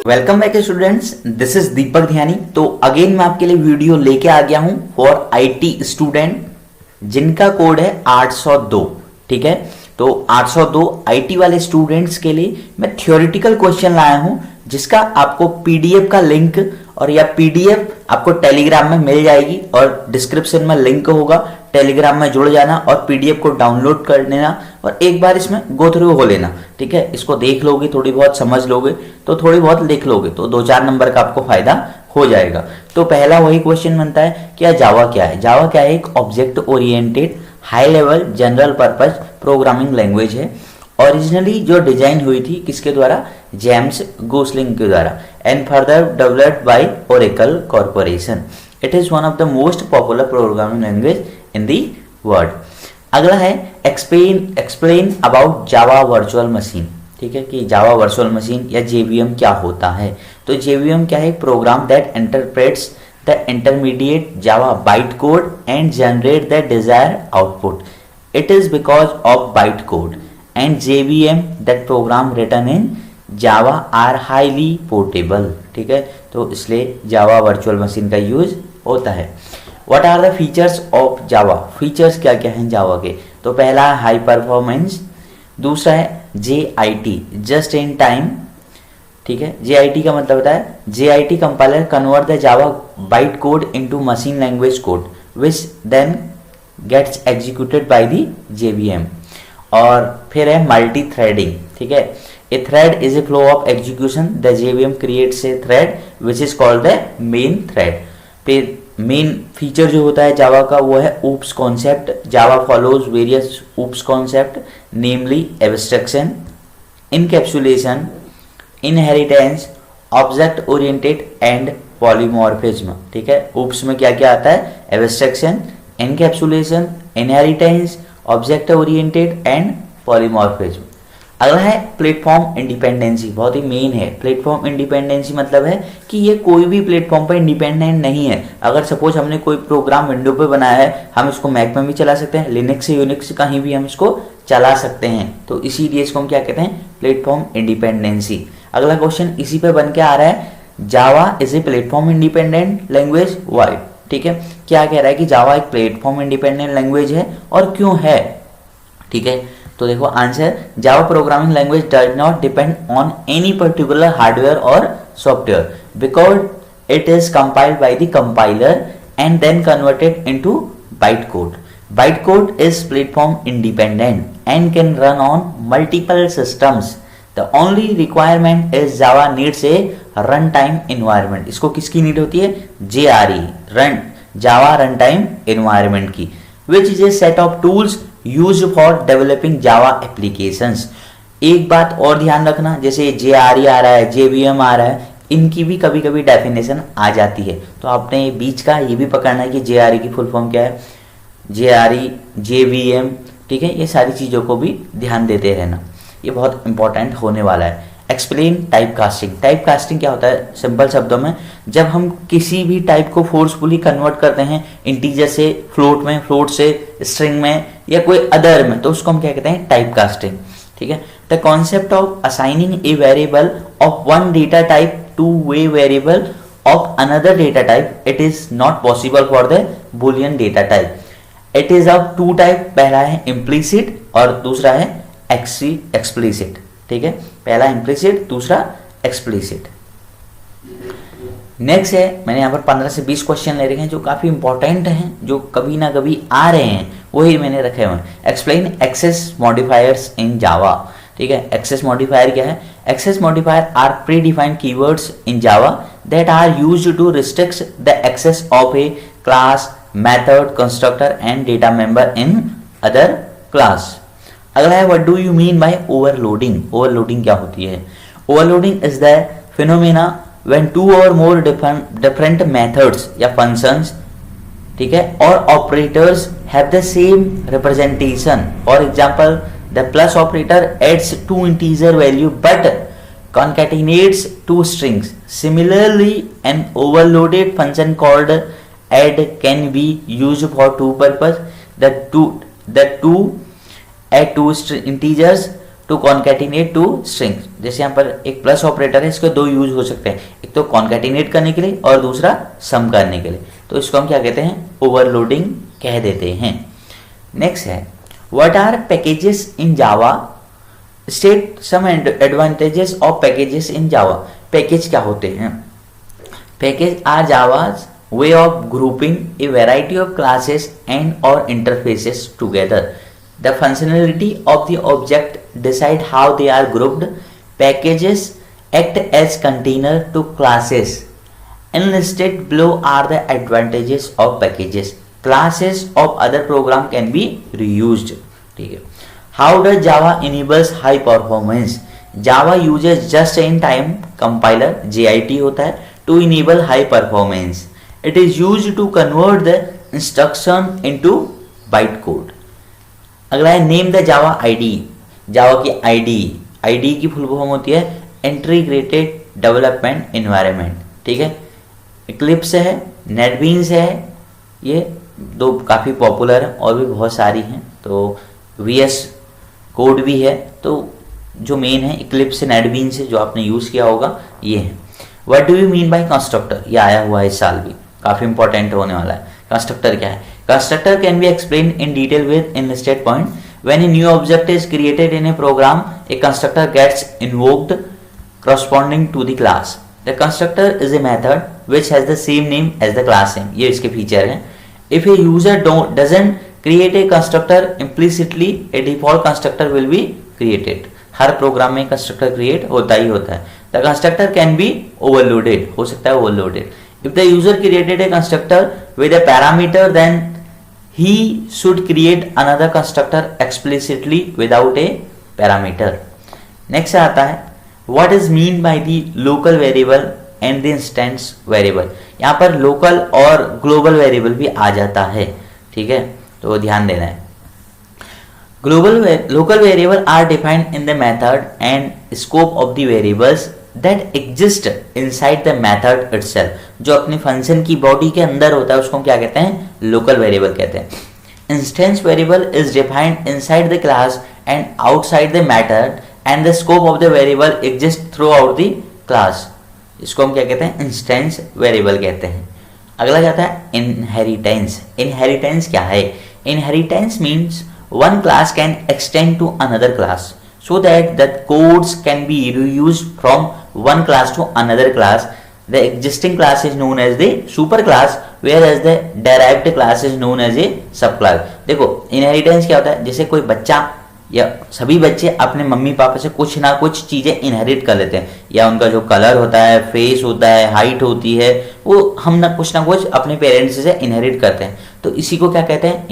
Welcome back students, this is Deepak Dhyani. तो again मैं आपके लिए वीडियो लेके आ गया हूं फॉर आईटी स्टूडेंट जिनका कोड है 802। ठीक है, तो 802 आईटी वाले स्टूडेंट्स के लिए मैं थ्योरेटिकल क्वेश्चन लाया हूं जिसका आपको पीडीएफ का लिंक और या पीडीएफ आपको टेलीग्राम में मिल जाएगी और डिस्क्रिप्शन में लिंक होगा। टेलीग्राम में जुड़ जाना और पीडीएफ को डाउनलोड कर लेना और एक बार इसमें गो थ्रू हो लेना। ठीक है, इसको देख लोगे, थोड़ी बहुत समझ लोगे तो थोड़ी बहुत लिख लोगे तो 2-4 नंबर का आपको फायदा हो जाएगा। तो पहला वही क्वेश्चन बनता है क्या जावा क्या है। जावा क्या है? एक object oriented high level general purpose programming language है। ओरिजिनली जो डिजाइन हुई थी किसके द्वारा? जेम्स गोसलिंग के द्वारा and further developed by Oracle Corporation. It is one of the most popular programming language in the world. अगला है explain about Java virtual machine. ठीक है, कि जावा वर्चुअल मशीन या जेवीएम क्या होता है। तो जेवीएम क्या है? Program that interprets the intermediate Java byte code and generate the desire output. It is because of byte code and JVM that program written in Java are highly portable. ठीक है, तो इसलिए जावा वर्चुअल मशीन का use होता है। What are the features of Java? Features क्या क्या हैं जावा के? तो पहला है हाई परफॉर्मेंस, दूसरा है JIT जस्ट इन टाइम। ठीक है, JIT का मतलब होता है JIT compiler convert the Java byte code into machine language code which then gets executed by the JVM। और फिर है मल्टी थ्रेडिंग। ठीक है, a thread is a flow of execution, the JVM creates a thread which is called the main thread. फिर main feature जो होता है Java का वो है OOPs concept. Java follows various OOPs concept namely abstraction, encapsulation, inheritance, object oriented and polymorphism. ठीक है, oops में क्या क्या आता है? Abstraction, encapsulation, inheritance, object oriented and polymorphism. अगला है प्लेटफॉर्म इंडिपेंडेंसी, बहुत ही मेन है। प्लेटफॉर्म इंडिपेंडेंसी मतलब है कि ये कोई भी प्लेटफॉर्म पर इंडिपेंडेंट नहीं है। अगर सपोज हमने कोई प्रोग्राम विंडो पे बनाया है, हम इसको मैक में भी चला सकते हैं, लिनक्स यूनिक्स कहीं भी हम इसको चला सकते हैं। तो इसीलिए इसको हम क्या कहते हैं? Platform independency. अगला क्वेश्चन इसी पे बन के आ रहा है, Java is a platform independent language why? ठीक है, क्या कह रहा है कि जावा एक प्लेटफॉर्म इंडिपेंडेंट लैंग्वेज है और क्यों है? ठीक है, तो देखो answer, Java programming language does not depend on any particular hardware और software because it is compiled by the compiler and then converted into byte code. Byte code is platform independent and can run on multiple systems. The only requirement is Java needs a runtime environment. इसको किसकी need होती है? JRE, Java Runtime Environment की, which is a set of tools used for developing Java applications. एक बात और ध्यान रखना, जैसे JRE आ रहा है, JVM आ रहा है, इनकी भी कभी कभी डेफिनेशन आ जाती है, तो आपने बीच का ये भी पकड़ना है कि JRE की फुल फॉर्म क्या है, JRE, JVM। ठीक है, ये सारी चीज़ों को भी ध्यान देते रहना, ये बहुत इंपॉर्टेंट होने वाला है। Explain type casting. Type casting क्या होता है? सिंपल शब्दों में, जब हम किसी भी टाइप को फोर्सफुली कन्वर्ट करते हैं इंटीजर से फ्लोट में, फ्लोट से स्ट्रिंग में या कोई अदर में, तो उसको हम क्या कहते हैं? Type casting. ठीक है, the concept of assigning a variable of one data type to a variable of another data type, it is not possible for the boolean data type. It is of two type, पहला है implicit और दूसरा है explicit. ठीक है, पहला implicit, दूसरा explicit. Next है, मैंने यहाँ पर 15 से 20 क्वेश्चन ले रखे हैं जो काफी इंपॉर्टेंट हैं, जो कभी ना कभी आ रहे हैं, वही मैंने रखे हुए हैं। Explain access modifiers in Java. ठीक है, एक्सेस मॉडिफायर क्या है? Access modifier are pre defined keywords in Java that are used to restrict the access of a class, method, constructor and data member in other class. अगला है what do you mean by overloading. Overloading क्या होती है? Overloading is the phenomena when two और more different methods या functions, ठीक है, और operators have the same representation. For example, the plus operator adds two integer value but concatenates two strings. Similarly, an overloaded function called add can be used for two purposes. The two add two integers to concatenate two strings. जैसे यहाँ पर एक plus operator है, इसके दो use हो सकते हैं, एक तो कॉन्कैटिनेट करने के लिए और दूसरा सम करने के लिए। तो इसको हम क्या कहते हैं, ओवरलोडिंग कह देते हैं। नेक्स्ट है what are packages in Java, state some advantages of packages in Java. Package क्या होते हैं? Package are Java's way of grouping a variety of classes and or interfaces together. The functionality of the object decide how they are grouped. Packages act as container to classes. Enlisted below are the advantages of packages. Classes of other program can be reused. ठीक है। How does Java enables high performance? Java uses just-in-time compiler JIT होता है to enable high performance. It is used to convert the instruction into bytecode. अगला है name the Java ID. जावा की ID की full form होती है integrated development environment. ठीक है, इक्लिप्स है, नेटबीन्स है, ये दो काफ़ी पॉपुलर है और भी बहुत सारी हैं। तो VS कोड भी है। तो जो मेन है इक्लिप्स नेटबीन्स है, जो आपने यूज़ किया होगा ये है। What do you mean bye constructor, ये आया हुआ है इस साल भी, काफी इंपॉर्टेंट होने वाला है। कंस्ट्रक्टर क्या है? Constructor can be explain in detail with enlisted point. When a new object is created in a program, a constructor gets invoked corresponding to the class. The constructor is a method which has the same name as the class name. ये इसके feature हैं। If a user doesn't create a constructor implicitly, a default constructor will be created. हर program में constructor create होता ही होता है। The constructor can be overloaded, हो सकता है overloaded. If the user created a constructor with a parameter, then he should create another constructor explicitly without a parameter. Next आता है what is mean by the local variable and the instance variable. यहाँ पर local और global variable भी आ जाता है, ठीक है, तो ध्यान देना है। Local variable are defined in the method and scope of the variables that exist inside the method itself. जो अपने फंक्शन की बॉडी के अंदर होता है उसको हम क्या कहते हैं? लोकल वेरिएबल कहते हैं। Instance variable is defined inside the class and outside the method and the scope of the variable exist through out the class. इसको हम क्या कहते हैं? इंस्टेंस वेरिएबल कहते हैं। अगला क्या है? इनहेरिटेंस। इनहेरिटेंस क्या है? Inheritance means one class can extend to another class so that the codes can be reused from one class to another class. The existing class is known as the superclass whereas the derived class is known as a subclass. देखो inheritance क्या होता है? जैसे कोई बच्चा या सभी बच्चे अपने मम्मी पापा से कुछ ना कुछ चीज़ें इनहेरिट कर लेते हैं, या उनका जो कलर होता है, फेस होता है, हाइट होती है, वो हम ना कुछ अपने पेरेंट्स से इनहेरिट करते हैं। तो इसी को क्या कहते हैं?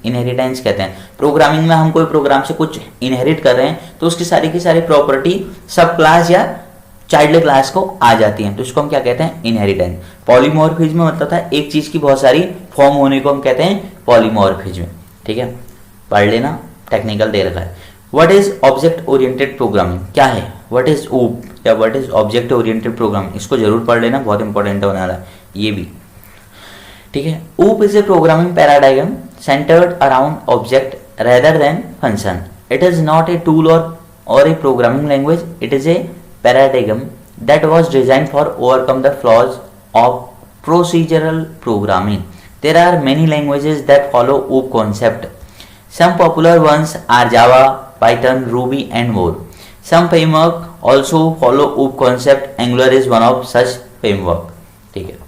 इनहेरिटेंस कहते हैं। प्रोग्रामिंग में हम कोई प्रोग्राम से कुछ इनहेरिट कर रहे हैं तो उसकी सारी की सारी प्रॉपर्टी सब क्लास या चाइल्ड क्लास को आ जाती हैं, तो इसको हम क्या कहते हैं? इनहेरिटेंस। पॉलीमॉर्फिज्म मतलब था एक चीज़ की बहुत सारी फॉर्म होने को हम कहते हैं पॉलीमॉर्फिज्म। ठीक है, पढ़ लेना, टेक्निकल दे रखा है। What is object oriented programming, क्या है? व्हाट इज ओप या what is object oriented programming, इसको जरूर पढ़ लेना, बहुत इंपॉर्टेंट होने वाला है ये भी। ठीक है, OOP is a programming paradigm centered around object rather than function. It is not a tool or a programming language. It is a paradigm that was designed for overcome the flaws of procedural programming. There are many languages that follow OOP concept. Some popular ones are Java, Python, Ruby and more. Some framework also follow OOP concept. Angular is one of such framework. ठीक है,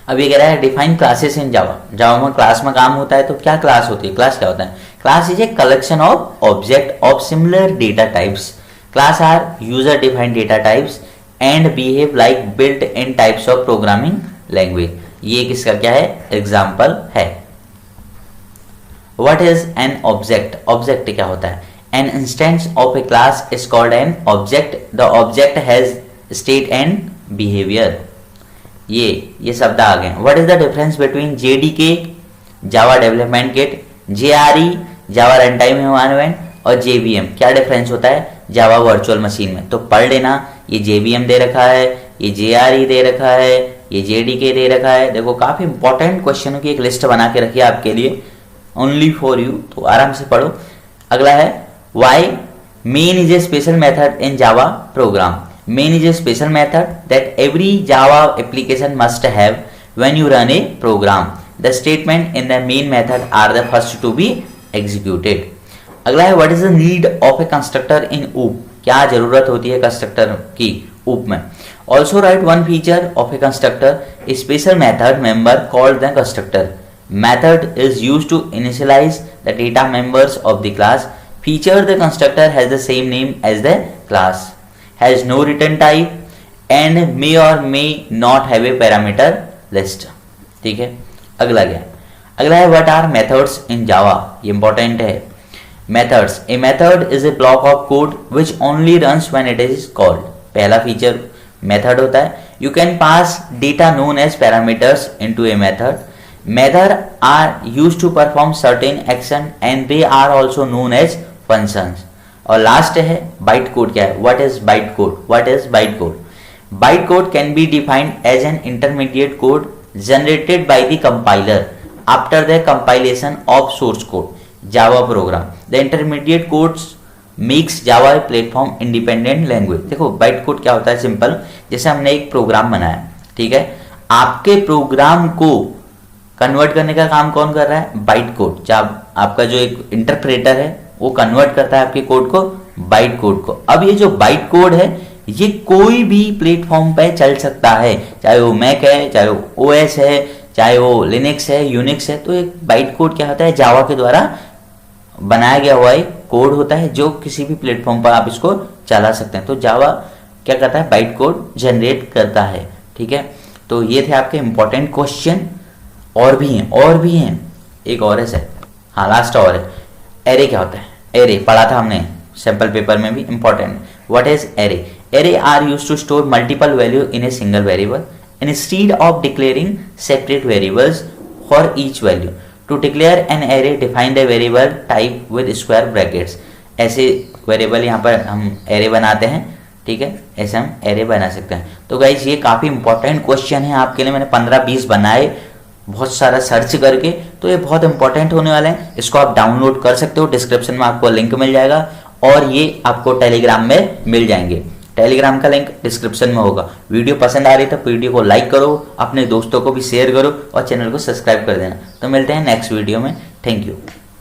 अब ये कह रहा है define classes in जावा। जावा में class में काम होता है, तो क्या क्लास होती है? क्लास क्या होता है? Class is a collection of object of similar data types. Class are user defined data types and behave like built in types of programming language. ये किसका क्या है? एग्जाम्पल है। What is an object? Object क्या होता है? An instance of a class is called an object. The object has state and behaviour. ये शब्द आ गए। What is the difference between JDK Java development kit, JRE Java run time environment और JVM, क्या difference होता है जावा virtual machine में? तो पढ़ लेना, ये JVM दे रखा है, ये JRE दे रखा है, ये JDK दे रखा है। देखो काफी इंपॉर्टेंट क्वेश्चनों की एक लिस्ट बना के रखी है आपके लिए, ओनली फॉर यू, तो आराम से पढ़ो। अगला है why main is a special method in Java program. Main is a special method that every Java application must have when you run a program. The statement in the main method are the first to be executed. अगला है what is the need of a constructor in OOP. क्या जरूरत होती है constructor की OOP में। Also write one feature of a constructor a special method member called the constructor. Method is used to initialize the data members of the class. Feature the constructor has the same name as the class. Has no return type and may or may not have a parameter list. ठीक है, अगला क्या। अगला है what are methods in Java। ये important है। Methods, a method is a block of code which only runs when it is called। पहला feature method होता है। You can pass data known as parameters into a method. Method are used to perform certain action and they are also known as functions। और last है byte code. क्या है, what is byte code? What is byte code? Byte code can be defined as an intermediate code generated by the compiler after the compilation of source code Java program. The intermediate codes makes Java a platform independent language। देखो byte code क्या होता है, simple, जैसे हमने एक programme बनाया, ठीक है, आपके प्रोग्राम को कन्वर्ट करने का काम कौन कर रहा है, बाइट कोड। जब आपका जो एक इंटरप्रेटर है वो कन्वर्ट करता है आपके कोड को बाइट कोड को। अब ये जो बाइट कोड है ये कोई भी प्लेटफॉर्म पे चल सकता है, चाहे वो मैक है, चाहे वो ओएस है, चाहे वो लिनक्स है, यूनिक्स है। तो एक बाइट कोड क्या होता है, जावा के द्वारा बनाया गया हुआ एक कोड होता है जो किसी भी प्लेटफॉर्म पर आप इसको चला सकते हैं। तो जावा क्या करता है, बाइट कोड जनरेट करता है। ठीक है, तो ये थे आपके इंपॉर्टेंट क्वेश्चन। और भी हैं, एक और है, हाँ लास्ट और है। एरे क्या होता है, एरे पढ़ा था हमने सैंपल पेपर में भी, important. What is array? Array are used to store multiple value in a single variable instead of declaring separate variables for each value. To declare an array define the variable type with square brackets. ऐसे variable यहाँ पर हम array बनाते हैं, ठीक है, ऐसे हम एरे बना सकते हैं। तो गाइज ये काफी इंपॉर्टेंट क्वेश्चन है आपके लिए, मैंने 15-20 बनाए बहुत सारा सर्च करके, तो ये बहुत इंपॉर्टेंट होने वाले हैं। इसको आप डाउनलोड कर सकते हो, डिस्क्रिप्शन में आपको लिंक मिल जाएगा और ये आपको टेलीग्राम में मिल जाएंगे। टेलीग्राम का लिंक डिस्क्रिप्शन में होगा। वीडियो पसंद आ रही है तो वीडियो को लाइक करो, अपने दोस्तों को भी शेयर करो और चैनल को सब्सक्राइब कर देना। तो मिलते हैं नेक्स्ट वीडियो में। Thank you.